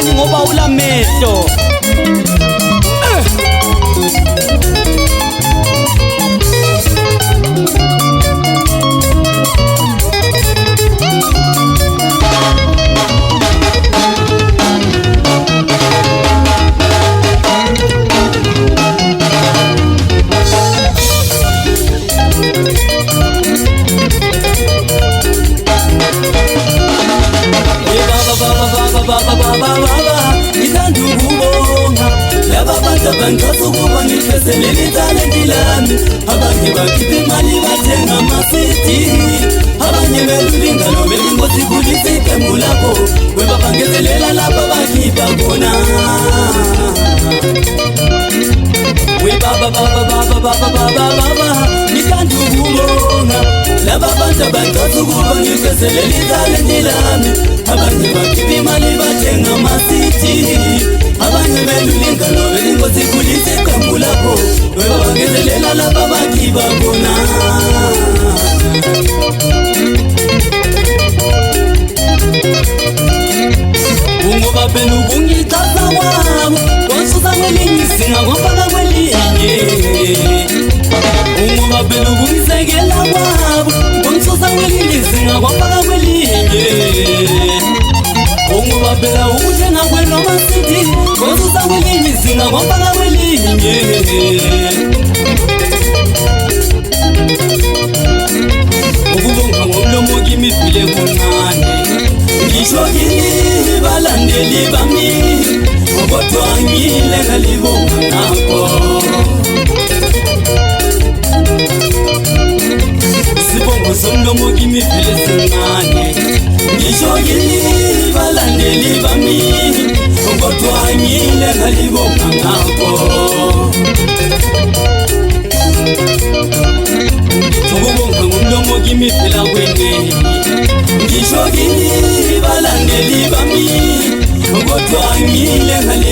ungaboni ngoba ulamehlo. Bantu kuba ngifeselele talenti lami, abanye bakhipha imali bathenga ama-CD, abanye belulinga belingozi kulisa iqembu lakho, webabangezelela lapha bakhipha khona. Ngithanda ukubonga laba bantu abanqosa ukuba ngifeselele talenti lami, abanye bakhipha imali bathenga ama-CD, abanye belulinga belingozi kulisa iqembu lakho, webabangezelela lapha bakhipha khona. Ungoba phela ubungithatha kwabo, konsusa kwelinye izinga kwafaka kwelinye. Ungoba phela ubungisekela kwabo, konsusa kwelinye izinga kwafaka kwelinye. Ungoba phela ukuthenga kwenu ama-CD, konsusa kwelinye izinga kwafaka kwelinye. Ukubonga ngomlomo kimi vile kuncane, ngisho kini balandeli bami, kodwa ngile ngalibonga ngakho. Sibongo somlomo kimi vile sincane, ngisho kini balandeli bami, kodwa ngile ngalibonga ngakho. Ukubonga ngomlomo kimi phela kwenene, ngisho kini balandeli bami, kodwa ngile ngale